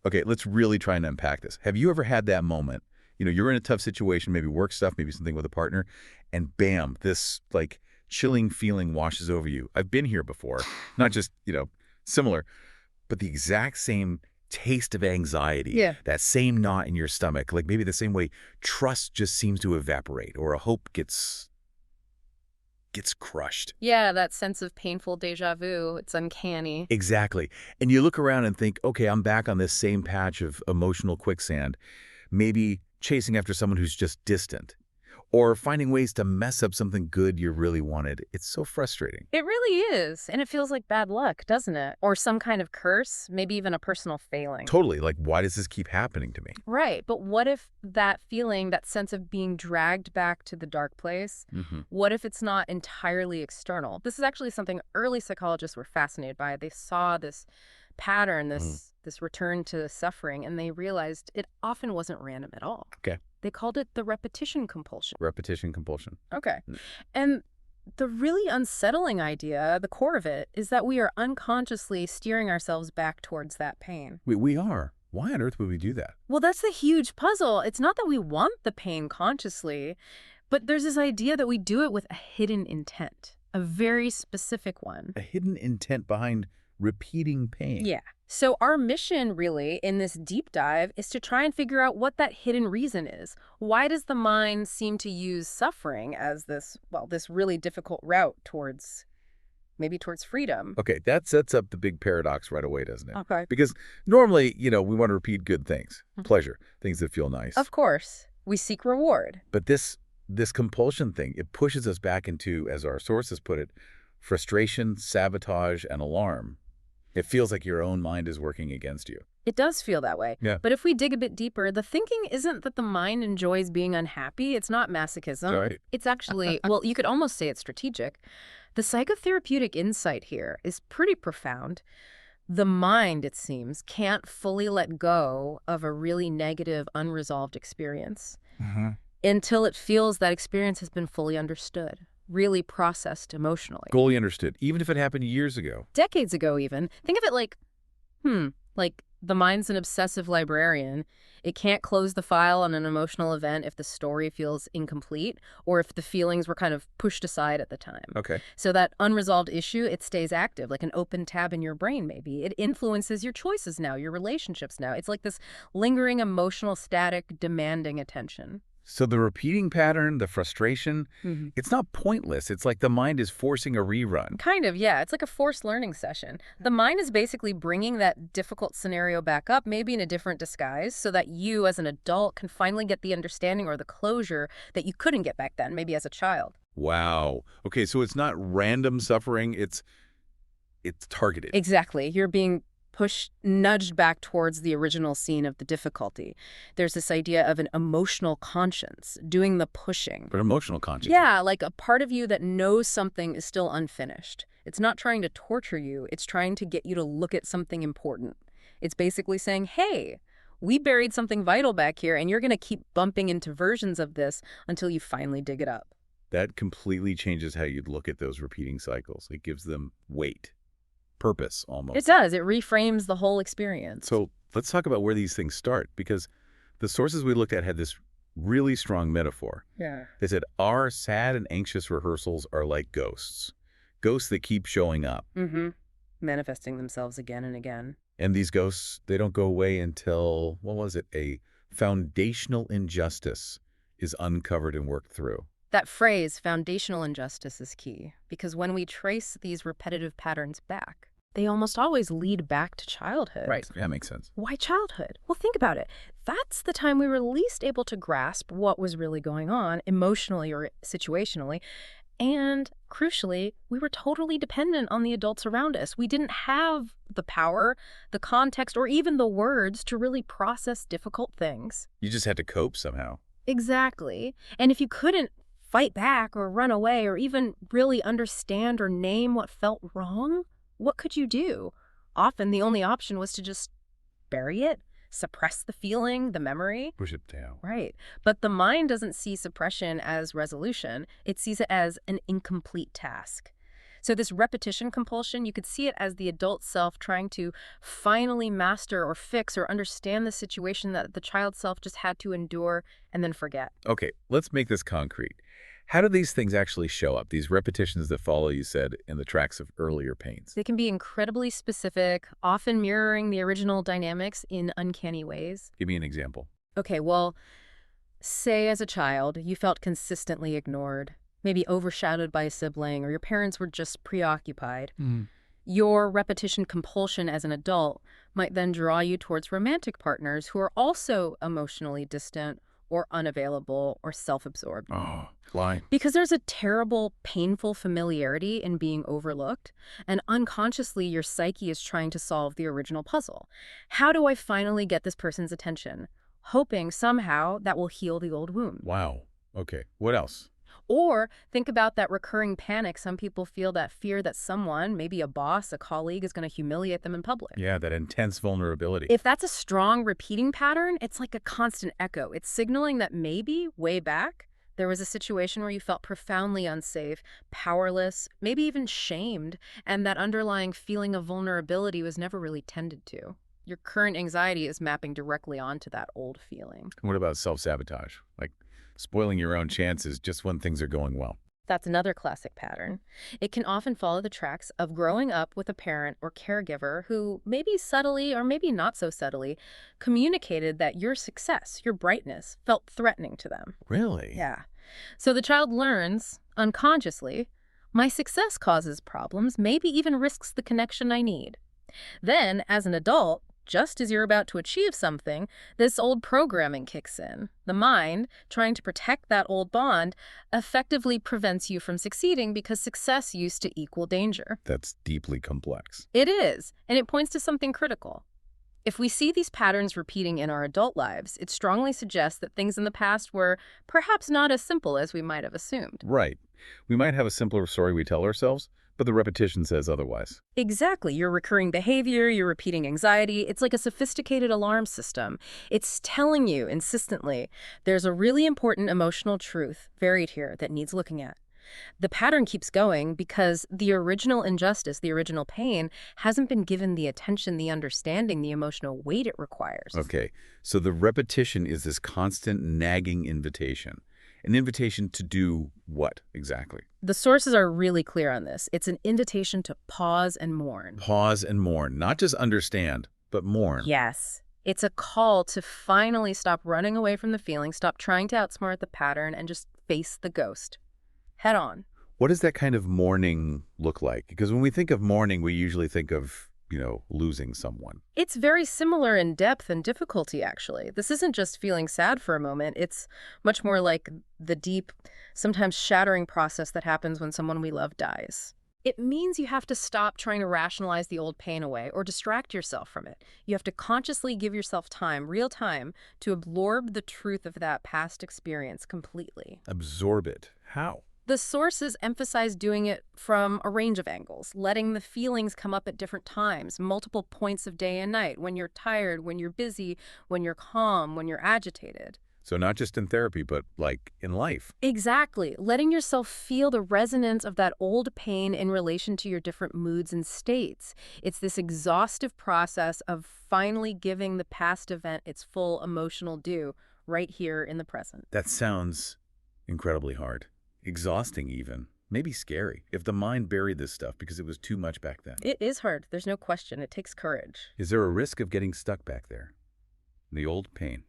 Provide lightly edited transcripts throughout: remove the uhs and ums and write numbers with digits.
Okay, let's really try and unpack this. Have you ever had that moment? You're in a tough situation, maybe work stuff, maybe something with a partner, and bam, this like chilling feeling washes over you. I've been here before, not just, similar, but the exact same taste of anxiety, Yeah. that same knot in your stomach, like maybe the same way trust just seems to evaporate or a hope gets crushed. Yeah, that sense of painful déjà vu. It's uncanny. Exactly. And you look around and think, okay, I'm back on this same patch of emotional quicksand, maybe chasing after someone who's just distant, or finding ways to mess up something good you really wanted. It's so frustrating. It really is. And it feels like bad luck, doesn't it? Or some kind of curse, maybe even a personal failing. Totally. Like, why does this keep happening to me? Right. But what if that feeling, that sense of being dragged back to the dark place, what if it's not entirely external? This is actually something early psychologists were fascinated by. They saw this pattern, this return to suffering, and they realized it often wasn't random at all. Okay. They called it the repetition compulsion. Repetition compulsion. Okay. And the really unsettling idea, the core of it, is that we are unconsciously steering ourselves back towards that pain. We are. Why on earth would we do that? Well, that's the huge puzzle. It's not that we want the pain consciously, but there's this idea that we do it with a hidden intent, a very specific one. A hidden intent behind repeating pain. Yeah. So our mission really in this deep dive is to try and figure out what that hidden reason is. Why does the mind seem to use suffering as this really difficult route towards freedom? Okay, that sets up the big paradox right away, doesn't it? Okay. Because normally, we want to repeat good things, pleasure, things that feel nice. Of course. We seek reward. But this compulsion thing, it pushes us back into, as our sources put it, frustration, sabotage, and alarm. It feels like your own mind is working against you. It does feel that way. Yeah. But if we dig a bit deeper, the thinking isn't that the mind enjoys being unhappy. It's not masochism. Right. It's actually, well, you could almost say it's strategic. The psychotherapeutic insight here is pretty profound. The mind, it seems, can't fully let go of a really negative, unresolved experience until it feels that experience has been fully understood, really processed emotionally. Fully understood, even if it happened years ago. Decades ago, even. Think of it like the mind's an obsessive librarian. It can't close the file on an emotional event if the story feels incomplete or if the feelings were kind of pushed aside at the time. Okay. So that unresolved issue, it stays active, like an open tab in your brain, maybe. It influences your choices now, your relationships now. It's like this lingering emotional static demanding attention. So the repeating pattern, the frustration, it's not pointless. It's like the mind is forcing a rerun. Kind of, yeah. It's like a forced learning session. The mind is basically bringing that difficult scenario back up, maybe in a different disguise, so that you as an adult can finally get the understanding or the closure that you couldn't get back then, maybe as a child. Wow. Okay, so it's not random suffering, it's targeted. Exactly. You're being nudged back towards the original scene of the difficulty. There's this idea of an emotional conscience doing the pushing. But emotional conscience. Yeah, like a part of you that knows something is still unfinished. It's not trying to torture you. It's trying to get you to look at something important. It's basically saying, hey, we buried something vital back here, and you're going to keep bumping into versions of this until you finally dig it up. That completely changes how you'd look at those repeating cycles. It gives them weight. Purpose, almost. It does. It reframes the whole experience. So let's talk about where these things start, because the sources we looked at had this really strong metaphor. Yeah. They said, our sad and anxious rehearsals are like ghosts that keep showing up. Manifesting themselves again and again. And these ghosts, they don't go away until, a foundational injustice is uncovered and worked through. That phrase, foundational injustice, is key, because when we trace these repetitive patterns back, they almost always lead back to childhood. Right. That makes sense. Why childhood? Well, think about it. That's the time we were least able to grasp what was really going on, emotionally or situationally. And crucially, we were totally dependent on the adults around us. We didn't have the power, the context, or even the words to really process difficult things. You just had to cope somehow. Exactly. And if you couldn't fight back or run away or even really understand or name what felt wrong, what could you do? Often the only option was to just bury it, suppress the feeling, the memory. Push it down. Right. But the mind doesn't see suppression as resolution. It sees it as an incomplete task. So this repetition compulsion, you could see it as the adult self trying to finally master or fix or understand the situation that the child self just had to endure and then forget. Okay, let's make this concrete. How do these things actually show up, these repetitions that follow, you said, in the tracks of earlier pains? They can be incredibly specific, often mirroring the original dynamics in uncanny ways. Give me an example. Okay, well, say as a child, you felt consistently ignored, maybe overshadowed by a sibling, or your parents were just preoccupied. Your repetition compulsion as an adult might then draw you towards romantic partners who are also emotionally distant or unavailable or self-absorbed. Oh, line. Because there's a terrible, painful familiarity in being overlooked, and unconsciously your psyche is trying to solve the original puzzle. How do I finally get this person's attention? Hoping somehow that will heal the old wound. Wow. Okay, what else? Or think about that recurring panic. Some people feel that fear that someone, maybe a boss, a colleague, is going to humiliate them in public. Yeah, that intense vulnerability. If that's a strong repeating pattern, it's like a constant echo. It's signaling that maybe, way back, there was a situation where you felt profoundly unsafe, powerless, maybe even shamed, and that underlying feeling of vulnerability was never really tended to. Your current anxiety is mapping directly onto that old feeling. What about self-sabotage? Like spoiling your own chances just when things are going well. That's another classic pattern. It can often follow the tracks of growing up with a parent or caregiver who, maybe subtly or maybe not so subtly, communicated that your success, your brightness, felt threatening to them. Really? Yeah. So the child learns, unconsciously, my success causes problems, maybe even risks the connection I need. Then, as an adult, just as you're about to achieve something, this old programming kicks in. The mind, trying to protect that old bond, effectively prevents you from succeeding because success used to equal danger. That's deeply complex. It is, and it points to something critical. If we see these patterns repeating in our adult lives, it strongly suggests that things in the past were perhaps not as simple as we might have assumed. Right. We might have a simpler story we tell ourselves, but the repetition says otherwise. Exactly. Your recurring behavior, your repeating anxiety, it's like a sophisticated alarm system. It's telling you insistently there's a really important emotional truth buried here that needs looking at. The pattern keeps going because the original injustice, the original pain, hasn't been given the attention, the understanding, the emotional weight it requires. Okay, so the repetition is this constant nagging invitation. An invitation to do what exactly? The sources are really clear on this. It's an invitation to pause and mourn. Pause and mourn. Not just understand, but mourn. Yes. It's a call to finally stop running away from the feeling, stop trying to outsmart the pattern, and just face the ghost. Head on. What does that kind of mourning look like? Because when we think of mourning, we usually think of, losing someone. It's very similar in depth and difficulty, actually. This isn't just feeling sad for a moment. It's much more like the deep, sometimes shattering process that happens when someone we love dies. It means you have to stop trying to rationalize the old pain away or distract yourself from it. You have to consciously give yourself time, real time, to absorb the truth of that past experience completely. Absorb it. How? The sources emphasize doing it from a range of angles, letting the feelings come up at different times, multiple points of day and night, when you're tired, when you're busy, when you're calm, when you're agitated. So not just in therapy, but like in life. Exactly. Letting yourself feel the resonance of that old pain in relation to your different moods and states. It's this exhaustive process of finally giving the past event its full emotional due right here in the present. That sounds incredibly hard. Exhausting even. Maybe scary. If the mind buried this stuff because it was too much back then. It is hard. There's no question. It takes courage. Is there a risk of getting stuck back there? The old pain.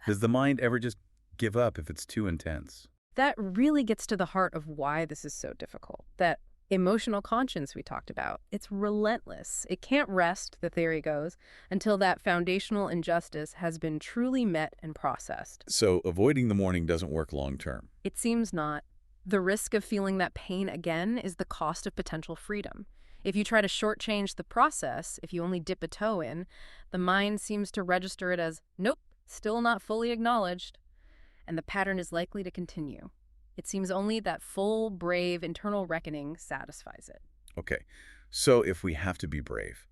Does the mind ever just give up if it's too intense? That really gets to the heart of why this is so difficult. That emotional conscience we talked about, it's relentless. It can't rest, the theory goes, until that foundational injustice has been truly met and processed. So avoiding the mourning doesn't work long term. It seems not. The risk of feeling that pain again is the cost of potential freedom. If you try to shortchange the process, if you only dip a toe in, the mind seems to register it as, nope, still not fully acknowledged, and the pattern is likely to continue. It seems only that full, brave internal reckoning satisfies it. Okay, so if we have to be brave,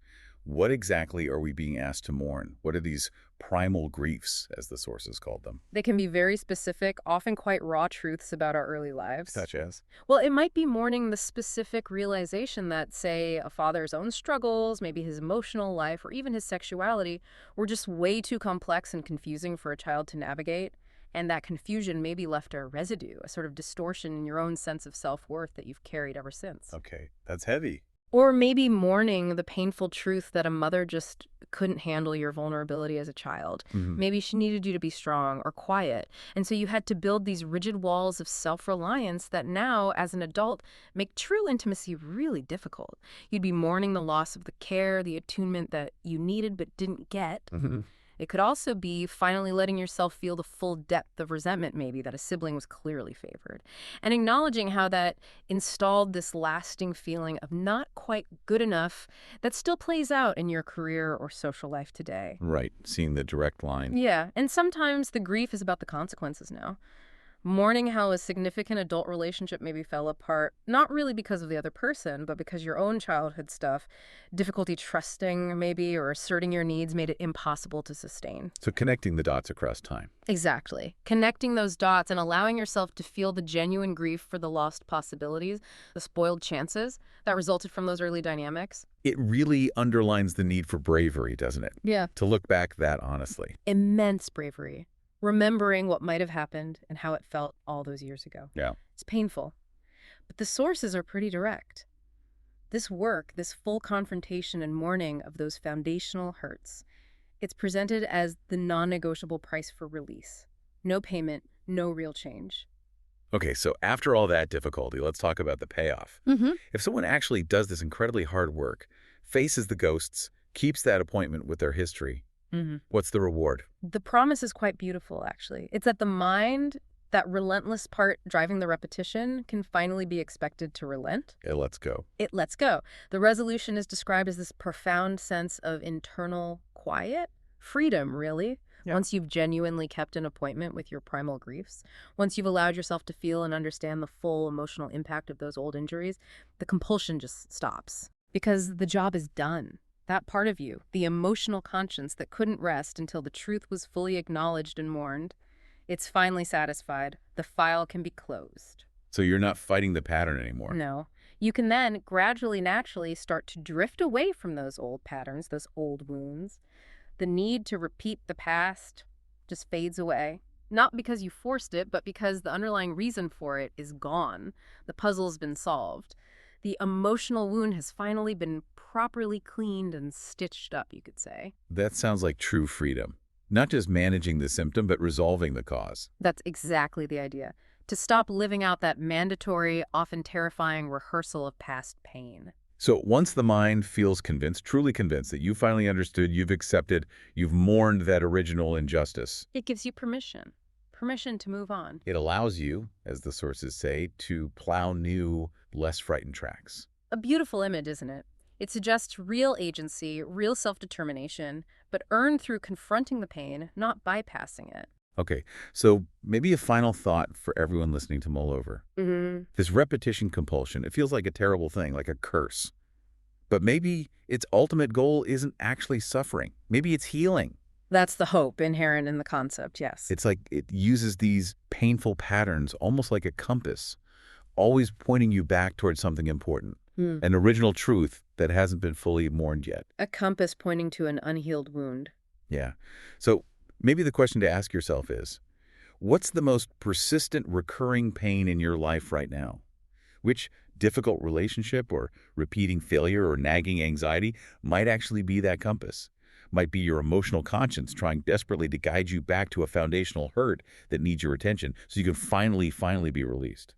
What exactly are we being asked to mourn? What are these primal griefs, as the sources called them? They can be very specific, often quite raw truths about our early lives. Such as? Well, it might be mourning the specific realization that, say, a father's own struggles, maybe his emotional life, or even his sexuality were just way too complex and confusing for a child to navigate. And that confusion maybe left a residue, a sort of distortion in your own sense of self-worth that you've carried ever since. Okay, that's heavy. Or maybe mourning the painful truth that a mother just couldn't handle your vulnerability as a child. Mhm. Maybe she needed you to be strong or quiet. And so you had to build these rigid walls of self-reliance that now, as an adult, make true intimacy really difficult. You'd be mourning the loss of the care, the attunement that you needed but didn't get. Mhm. It could also be finally letting yourself feel the full depth of resentment, maybe, that a sibling was clearly favored. And acknowledging how that installed this lasting feeling of not quite good enough that still plays out in your career or social life today. Right, seeing the direct line. Yeah, and sometimes the grief is about the consequences now. Mourning how a significant adult relationship maybe fell apart, not really because of the other person, but because your own childhood stuff, difficulty trusting maybe or asserting your needs made it impossible to sustain. So connecting the dots across time. Exactly. Connecting those dots and allowing yourself to feel the genuine grief for the lost possibilities, the spoiled chances that resulted from those early dynamics. It really underlines the need for bravery, doesn't it? Yeah. To look back that honestly. Immense bravery. Remembering what might have happened and how it felt all those years ago. Yeah. It's painful, but the sources are pretty direct. This work, this full confrontation and mourning of those foundational hurts, it's presented as the non-negotiable price for release. No payment, no real change. Okay, so after all that difficulty, let's talk about the payoff. If someone actually does this incredibly hard work, faces the ghosts, keeps that appointment with their history, what's the reward? The promise is quite beautiful, actually. It's that the mind, that relentless part driving the repetition, can finally be expected to relent. Okay, let's go. It lets go. The resolution is described as this profound sense of internal quiet, freedom, really. Yeah. Once you've genuinely kept an appointment with your primal griefs, once you've allowed yourself to feel and understand the full emotional impact of those old injuries, the compulsion just stops. Because the job is done. That part of you, the emotional conscience that couldn't rest until the truth was fully acknowledged and mourned, it's finally satisfied. The file can be closed. So you're not fighting the pattern anymore. No. You can then gradually, naturally start to drift away from those old patterns, those old wounds. The need to repeat the past just fades away. Not because you forced it, but because the underlying reason for it is gone. The puzzle's been solved. The emotional wound has finally been properly cleaned and stitched up, you could say. That sounds like true freedom. Not just managing the symptom, but resolving the cause. That's exactly the idea. To stop living out that mandatory, often terrifying rehearsal of past pain. So once the mind feels convinced, truly convinced that you finally understood, you've accepted, you've mourned that original injustice, It gives you permission. Permission to move on. it allows you, as the sources say, to plow new, less frightened tracks. A beautiful image, isn't it? It suggests real agency, real self-determination, but earned through confronting the pain, not bypassing it. Okay, so maybe a final thought for everyone listening to mull over. This repetition compulsion, it feels like a terrible thing, like a curse. But maybe its ultimate goal isn't actually suffering. Maybe it's healing. That's the hope inherent in the concept, yes. It's like it uses these painful patterns almost like a compass, always pointing you back towards something important, an original truth that hasn't been fully mourned yet. A compass pointing to an unhealed wound. Yeah. So maybe the question to ask yourself is, what's the most persistent recurring pain in your life right now? Which difficult relationship or repeating failure or nagging anxiety might actually be that compass? Might be your emotional conscience trying desperately to guide you back to a foundational hurt that needs your attention so you can finally be released.